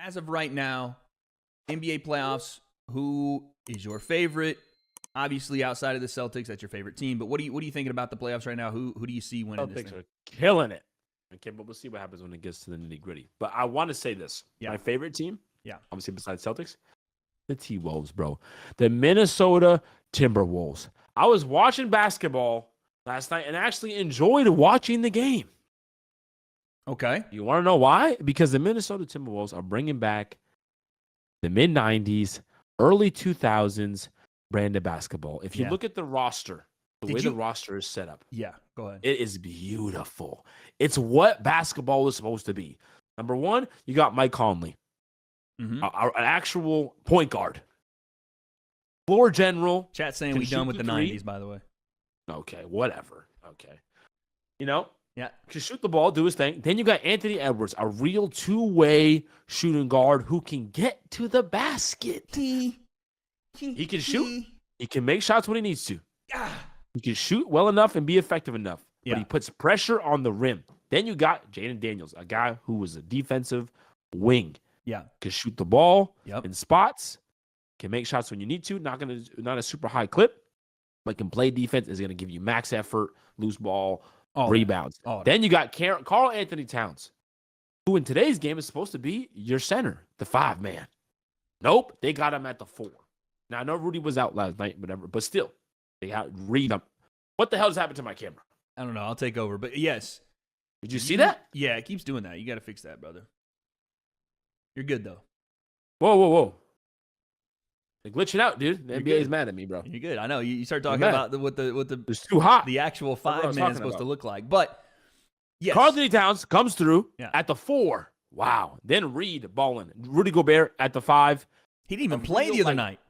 as of right now, NBA playoffs, who is your favorite? Obviously, outside of the Celtics, that's your favorite team. But what are you thinking about the playoffs right now? Who do you see winning this Celtics thing? are killing it. Okay, but we'll see what happens when it gets to the nitty-gritty. But I want to say this. Yeah. My favorite team, Yeah. obviously besides Celtics, the T-Wolves, bro. The Minnesota Timberwolves. I was watching basketball last night and actually enjoyed watching the game. Okay. You want to know why? Because the Minnesota Timberwolves are bringing back the mid-90s, early 2000s brand of basketball. If you look at the roster, the roster is set up. Yeah, go ahead. It is beautiful. It's what basketball is supposed to be. Number one, you got Mike Conley, an actual point guard. Floor general. Chat saying we done with the 90s, by the way. Okay, whatever. Okay. You know? Yeah. Can shoot the ball, do his thing. Then you got Anthony Edwards, a real two-way shooting guard who can get to the basket. He can shoot. He can make shots when he needs to. He can shoot well enough and be effective enough. But he puts pressure on the rim. Then you got Jaden Daniels, a guy who was a defensive wing. Yeah. Can shoot the ball in spots. Can make shots when you need to. Not a super high clip, but can play defense. Is going to give you max effort, loose ball, rebounds. Then you got Karl Anthony Towns, who in today's game is supposed to be your center, the 5-man. Nope, they got him at the 4. Now I know Rudy was out last night, whatever, but still, they got Reed up. What the hell just happened to my camera? I don't know. I'll take over, but yes. Did you see that? Yeah, it keeps doing that. You got to fix that, brother. You're good though. Whoa. They're glitching out, dude. The NBA is mad at me, bro. You're good. I know. You start talking about what the it's too hot. The actual 5-man is supposed to look like. But yes. Karl Anthony Towns comes through at the 4. Wow. Then Reed balling. Rudy Gobert at the 5. He didn't even play the other night.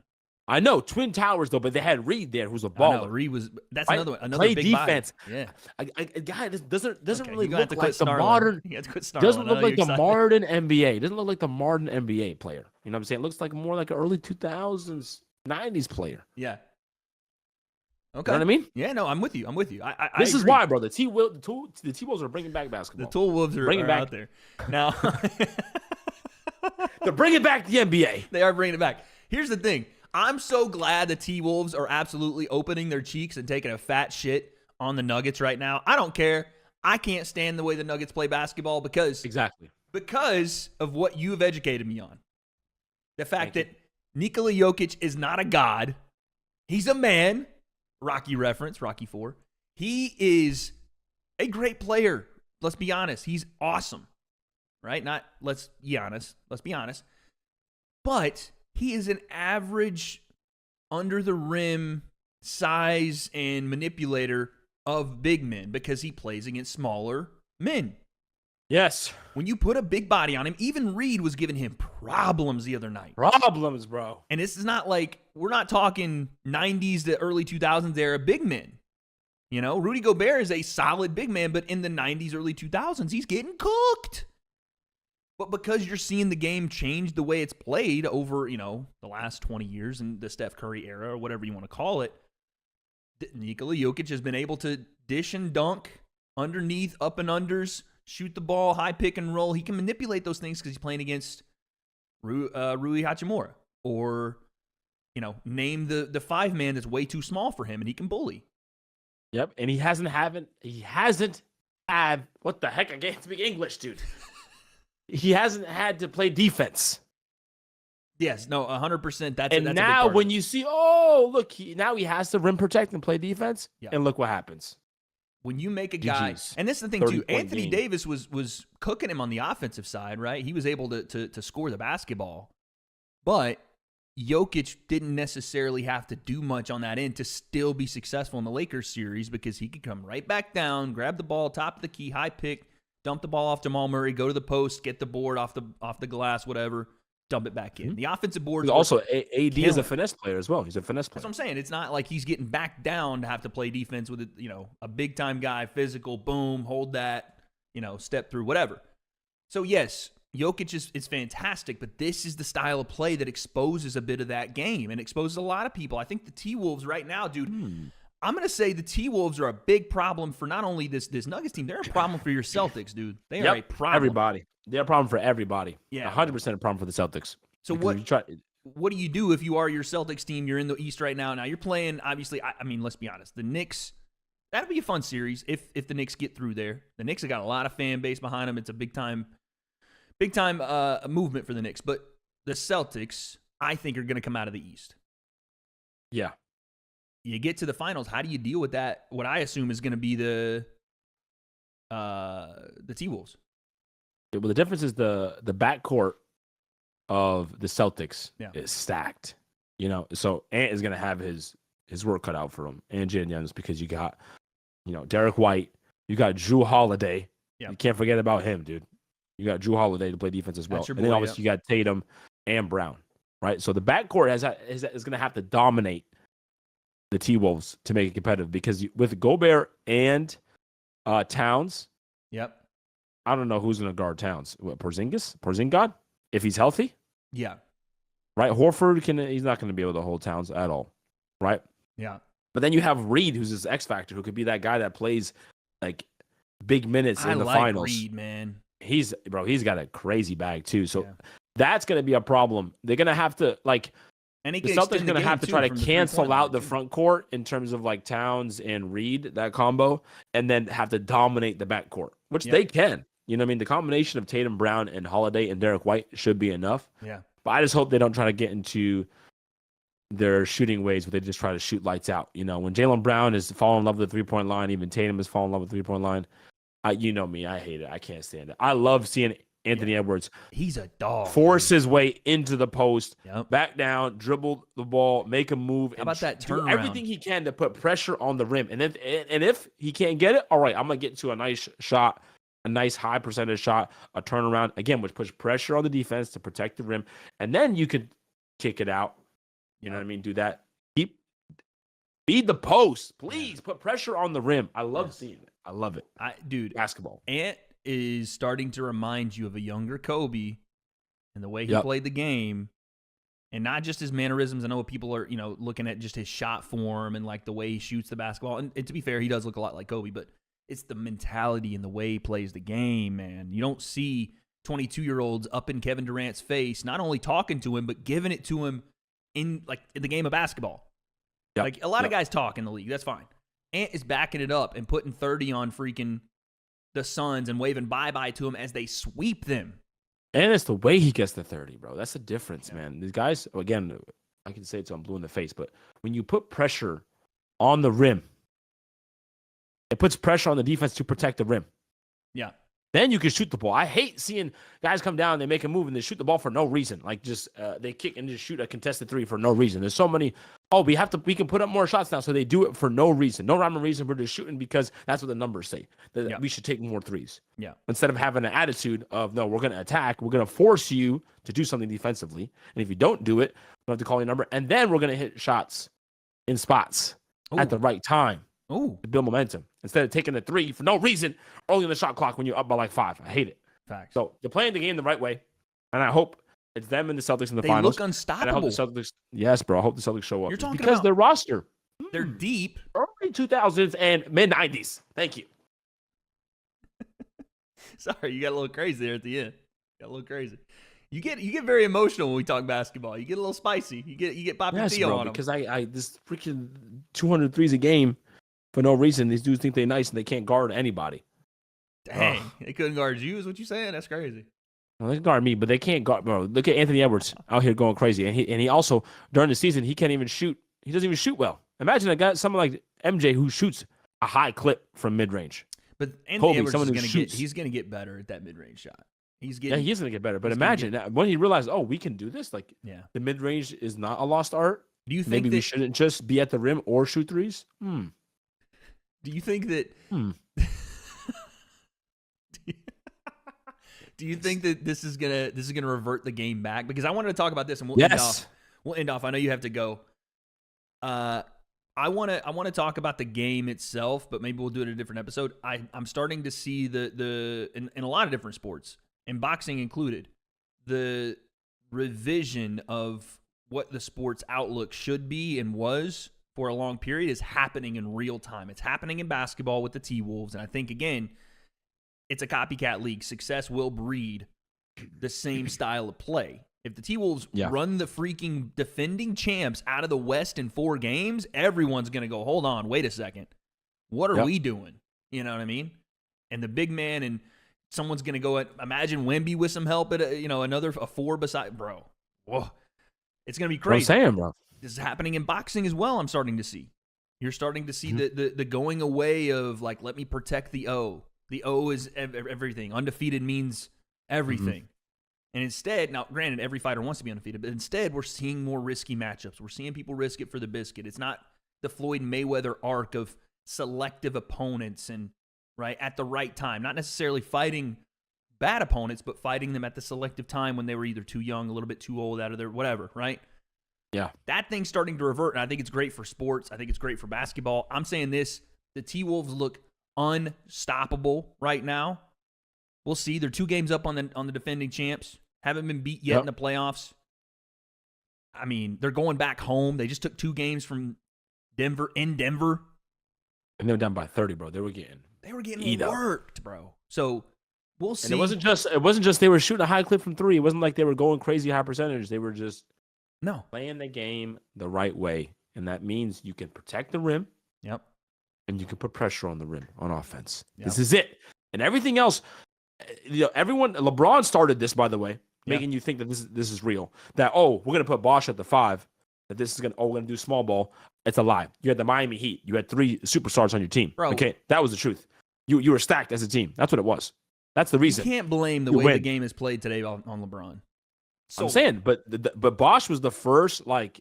I know, Twin Towers though, but they had Reed there, who's a baller. Reed was another play big defense. Body. Yeah, a guy doesn't really look like the modern. Doesn't look like the modern NBA. Doesn't look like the modern NBA player. You know what I'm saying? It looks like more like an early 2000s, 90s player. Yeah. Okay. You know what I mean? Yeah, no, I'm with you. This is why, bro. The T-Wolves are bringing back basketball. The T-Wolves are out there now. They're bringing back the NBA. They are bringing it back. Here's the thing. I'm so glad the T-Wolves are absolutely opening their cheeks and taking a fat shit on the Nuggets right now. I don't care. I can't stand the way the Nuggets play basketball because of what you have educated me on. The fact that Nikola Jokić is not a god. He's a man. Rocky reference, Rocky 4. He is a great player. Let's be honest. He's awesome. Right? Let's be honest. But he is an average, under-the-rim size and manipulator of big men because he plays against smaller men. Yes. When you put a big body on him, even Reed was giving him problems the other night. Problems, bro. And this is not like, we're not talking 90s to early 2000s era big men. You know, Rudy Gobert is a solid big man, but in the 90s, early 2000s, he's getting cooked. But because you're seeing the game change the way it's played over, the last 20 years in the Steph Curry era or whatever you want to call it, Nikola Jokić has been able to dish and dunk underneath, up and unders, shoot the ball, high pick and roll. He can manipulate those things because he's playing against Rui Hachimura. Or, name the 5-man that's way too small for him and he can bully. Yep, and he hasn't had, what the heck, I can't speak English, dude. He hasn't had to play defense. Yes, no, 100%. That's now when you see, look, now he has to rim protect and play defense, and look what happens. When you make a guy, and this is the thing too, Anthony Davis was cooking him on the offensive side, right? He was able to score the basketball, but Jokić didn't necessarily have to do much on that end to still be successful in the Lakers series because he could come right back down, grab the ball, top of the key, high pick, dump the ball off Jamal Murray, go to the post, get the board off the glass, whatever, dump it back in. The offensive board. Also, AD is a finesse player as well. He's a finesse player. That's what I'm saying. It's not like he's getting back down to have to play defense with a big time guy, physical, boom, hold that, step through, whatever. So yes, Jokić is fantastic, but this is the style of play that exposes a bit of that game and exposes a lot of people. I think the T-Wolves right now, dude. I'm going to say the T-Wolves are a big problem for not only this Nuggets team, they're a problem for your Celtics, dude. They are a problem. Everybody. They're a problem for everybody. Yeah, 100% a problem for the Celtics. So what do you do if you are your Celtics team? You're in the East right now. Now you're playing, obviously, I mean, let's be honest. The Knicks, that'll be a fun series if the Knicks get through there. The Knicks have got a lot of fan base behind them. It's a big time movement for the Knicks. But the Celtics, I think, are going to come out of the East. Yeah. You get to the finals. How do you deal with that? What I assume is going to be the T-Wolves. Well, the difference is the backcourt of the Celtics is stacked. So Ant is going to have his work cut out for him, and Jalen Youngs, because you got, Derek White, you got Drew Holiday. Yeah. You can't forget about him, dude. You got Drew Holiday to play defense as well. And then obviously you got Tatum and Brown, right? So the backcourt is going to have to dominate the T-Wolves to make it competitive, because with Gobert and Towns, yep. I don't know who's going to guard Towns. What, Porzingis, if he's healthy? Yeah. Right? Horford, he's not going to be able to hold Towns at all, right? Yeah. But then you have Reed, who's this X factor, who could be that guy that plays like big minutes in the finals. Reed, man. He's got a crazy bag too. So that's going to be a problem. They're going to have to and the Celtics are going to have to try to cancel out the front court in terms of Towns and Reed, that combo, and then have to dominate the back court, which they can. You know what I mean? The combination of Tatum, Brown, and Holiday and Derek White should be enough. Yeah. But I just hope they don't try to get into their shooting ways where they just try to shoot lights out. When Jaylen Brown is falling in love with the three-point line, even Tatum is falling in love with the three-point line. You know me, I hate it. I can't stand it. I love seeing Anthony Edwards. He's a dog. Force his way into the post, back down, dribble the ball, make a move. How about that turnaround? Do everything he can to put pressure on the rim. And if he can't get it, all right, I'm going to get to a nice shot, a nice high percentage shot, a turnaround, again, which puts pressure on the defense to protect the rim. And then you could kick it out. You know what I mean? Do that. Feed the post. Please put pressure on the rim. I love seeing it. I love it. Dude, basketball. Ant is starting to remind you of a younger Kobe and the way he played the game, and not just his mannerisms. I know people are, looking at just his shot form and the way he shoots the basketball. And to be fair, he does look a lot like Kobe, but it's the mentality and the way he plays the game, man. You don't see 22-year-olds up in Kevin Durant's face, not only talking to him, but giving it to him in the game of basketball. Yep. A lot of guys talk in the league. That's fine. Ant is backing it up and putting 30 on freaking the Suns and waving bye-bye to him as they sweep them. And it's the way he gets the 30, bro. That's the difference, man. These guys, again, I can say it till I'm blue in the face, but when you put pressure on the rim, it puts pressure on the defense to protect the rim. Yeah. Then you can shoot the ball. I hate seeing guys come down, they make a move, and they shoot the ball for no reason. They kick and just shoot a contested three for no reason. There's so many, we can put up more shots now, so they do it for no reason. No rhyme or reason. We're just shooting because that's what the numbers say. That we should take more threes. Yeah. Instead of having an attitude of, no, we're going to attack. We're going to force you to do something defensively. And if you don't do it, we'll have to call your number. And then we're going to hit shots in spots at the right time. To build momentum instead of taking the three for no reason early in the shot clock when you're up by 5. I hate it. Facts. So you're playing the game the right way, and I hope it's them and the Celtics in the finals. They look unstoppable. And I hope the Celtics, yes, bro. I hope the Celtics show up. You're talking because about their roster, they're deep, early 2000s and mid 90s. Thank you. Sorry, you got a little crazy there at the end. Got a little crazy. You get very emotional when we talk basketball. You get a little spicy. You get Pop and Theo on them. Because I this freaking 200 threes a game. For no reason, these dudes think they're nice and they can't guard anybody. Dang, they couldn't guard you, is what you saying? That's crazy. Well, they can guard me, but they can't guard, bro. Look at Anthony Edwards out here going crazy, and he also during the season he can't even shoot. He doesn't even shoot well. Imagine a guy, someone like MJ, who shoots a high clip from mid range. But Anthony Edwards he's gonna get better at that mid range shot. He is gonna get better. But imagine when he realized, we can do this. The mid range is not a lost art. Do you think we shouldn't just be at the rim or shoot threes? Do you think that? Do you think that this is gonna revert the game back? Because I wanted to talk about this, and we'll end off. I know you have to go. I want to talk about the game itself, but maybe we'll do it in a different episode. I'm starting to see in a lot of different sports, and boxing included, the revision of what the sports outlook should be and was for a long period is happening in real time. It's happening in basketball with the T-Wolves. And I think, again, it's a copycat league. Success will breed the same style of play. If the T-Wolves run the freaking defending champs out of the West in 4 games, everyone's going to go, hold on, wait a second. What are we doing? You know what I mean? And the big man, and someone's going to go at, imagine Wemby with some help at a 4 beside, bro. Whoa. It's going to be crazy. I'm saying, bro. This is happening in boxing as well, I'm starting to see. You're starting to see the going away of, like, let me protect the O. The O is everything. Undefeated means everything. And instead, now granted, every fighter wants to be undefeated, but instead we're seeing more risky matchups. We're seeing people risk it for the biscuit. It's not the Floyd Mayweather arc of selective opponents and at the right time. Not necessarily fighting bad opponents, but fighting them at the selective time when they were either too young, a little bit too old, out of their whatever, right? Yeah. That thing's starting to revert, and I think it's great for sports. I think it's great for basketball. I'm saying this, the T-Wolves look unstoppable right now. We'll see. They're 2 games up on the defending champs. Haven't been beat yet in the playoffs. I mean, they're going back home. They just took 2 games from Denver in Denver. And they were down by 30, bro. They were getting worked, bro. So we'll see. And it wasn't just they were shooting a high clip from 3. It wasn't like they were going crazy high percentage. They were just playing the game the right way. And that means you can protect the rim. Yep. And you can put pressure on the rim on offense. Yep. This is it. And everything else, LeBron started this, by the way, making you think that this is real. That, we're going to put Bosh at the 5. That this is we're going to do small ball. It's a lie. You had the Miami Heat. You had 3 superstars on your team. Bro, okay, that was the truth. You were stacked as a team. That's what it was. That's the reason. You can't blame the way the game is played today on LeBron. I'm saying, but Bosh was the first, that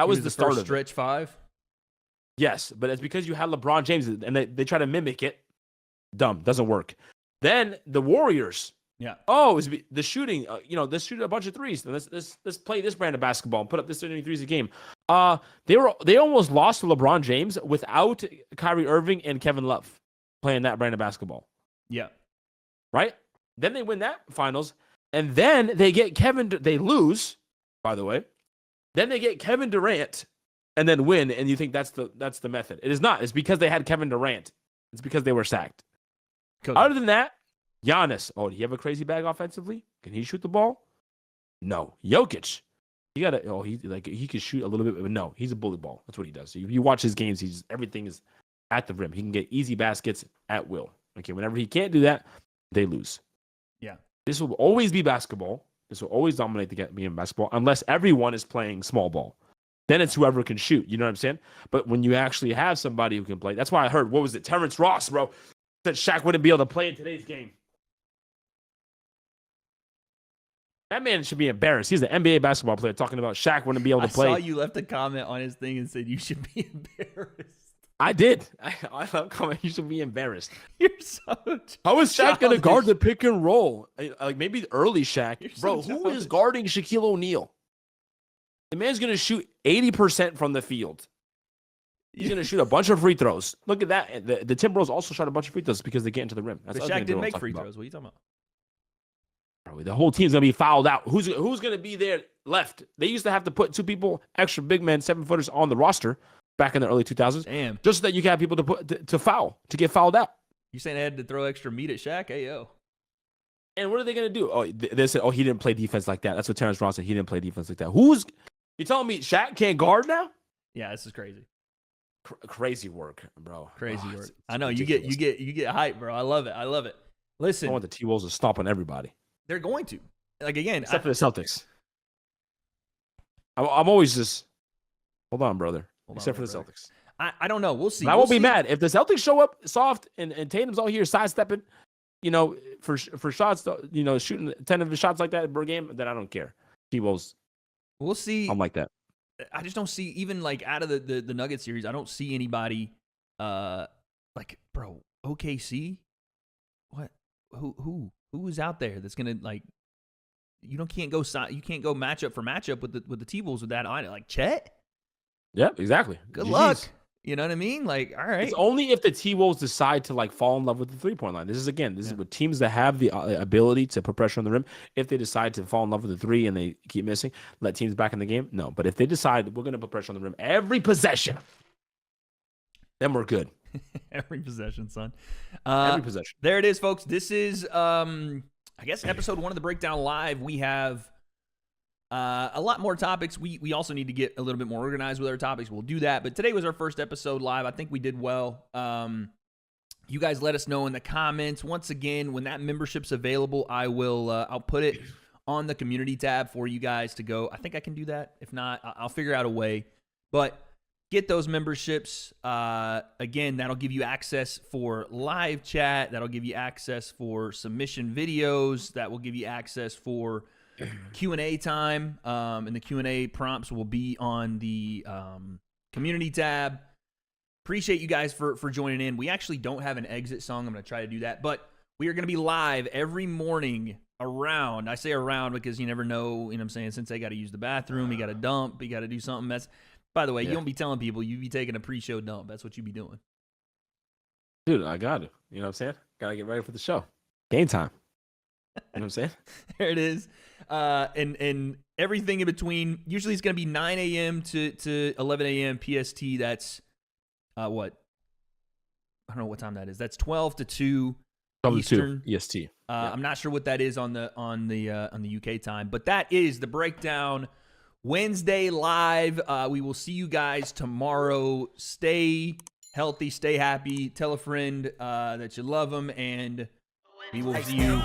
was the start first of stretch 5. Yes, but it's because you had LeBron James, and they try to mimic it. Dumb, doesn't work. Then the Warriors. Yeah. Oh, it was the shooting. Let's shoot a bunch of threes. Let's play this brand of basketball and put up this many threes a game. They almost lost to LeBron James without Kyrie Irving and Kevin Love playing that brand of basketball. Yeah. Right. Then they win that finals, and then they get They lose, by the way. Then they get Kevin Durant, and then win. And you think that's the method? It is not. It's because they had Kevin Durant. It's because they were sacked. Cool. Other than that, Giannis. Oh, do you have a crazy bag offensively? Can he shoot the ball? No. Jokić. He could shoot a little bit, but no, he's a bully ball. That's what he does. If you watch his games, everything is at the rim. He can get easy baskets at will. Okay, whenever he can't do that, they lose. Yeah. This will always be basketball. This will always dominate the game in basketball unless everyone is playing small ball. Then it's whoever can shoot. You know what I'm saying? But when you actually have somebody who can play, that's why I heard, what was it? Terrence Ross, bro, said Shaq wouldn't be able to play in today's game. That man should be embarrassed. He's an NBA basketball player talking about Shaq wouldn't be able to play. I saw you left a comment on his thing and said you should be embarrassed. I did. I left a comment. You should be embarrassed. You're so How is Shaq going to guard the pick and roll? Like maybe early Shaq. Bro, so who is guarding Shaquille O'Neal? The man's going to shoot 80% from the field. He's going to shoot a bunch of free throws. Look at that. The Timberwolves also shot a bunch of free throws because they get into the rim. But Shaq didn't make free throws. What are you talking about? Bro, the whole team's going to be fouled out. Who's going to be there left? They used to have to put 2 people, extra big men, 7-footers on the roster back in the early 2000s. Damn. Just so that you can have people to foul, to get fouled out. You saying they had to throw extra meat at Shaq? Hey, yo. And what are they going to do? Oh, they said, he didn't play defense like that. That's what Terrence Ross said. He didn't play defense like that. You telling me Shaq can't guard now? Yeah, this is crazy. Crazy work, bro. Crazy work. It's I know ridiculous. you get hype, bro. I love it. Listen, I want the T-Wolves to stomp on everybody. They're going to. Like again, except for the Celtics. I'm always just hold on, brother. Except for the Celtics. I don't know. We'll see. I won't be mad if the Celtics show up soft and Tatum's all here sidestepping, for shots, shooting 10 of the shots like that per game. Then I don't care. T-Wolves. We'll see. I'm like that. I just don't see, even like out of the Nuggets series, I don't see anybody like, bro, OKC. What? Who is out there that's gonna like? You can't go matchup for matchup with the T-Wolves with that on it. Like Chet. Yeah, exactly. Good luck. You know what I mean? Like, all right. It's only if the T-Wolves decide to fall in love with the 3-point line. This is with teams that have the ability to put pressure on the rim. If they decide to fall in love with the 3 and they keep missing, let teams back in the game. No, but if they decide we're going to put pressure on the rim every possession, then we're good. Every possession, son. Every possession. There it is, folks. This is I guess episode 1 of the Breakdown Live, we have a lot more topics. We also need to get a little bit more organized with our topics. We'll do that. But today was our first episode live. I think we did well. You guys let us know in the comments. Once again, when that membership's available, I'll put it on the community tab for you guys to go. I think I can do that. If not, I'll figure out a way. But get those memberships. Again, that'll give you access for live chat. That'll give you access for submission videos. That will give you access for Q&A time. And the Q&A prompts will be on the community tab. Appreciate you guys for joining in. We actually don't have an exit song. I'm going to try to do that. But we are going to be live every morning around. I say around because you never know. You know what I'm saying? Since I got to use the bathroom, you got to dump, you got to do something. By the way, you don't be telling people. You be taking a pre-show dump. That's what you be doing. Dude, I got it. You know what I'm saying? Got to get ready for the show. Game time. You know what I'm saying? There it is. And everything in between. Usually it's going to be 9 a.m. to 11 a.m. PST. That's what? I don't know what time that is. That's 12 to 2 Eastern. EST. I'm not sure what that is on the UK time, but that is the Breakdown Wednesday live. We will see you guys tomorrow. Stay healthy, stay happy. Tell a friend that you love them, and we will see you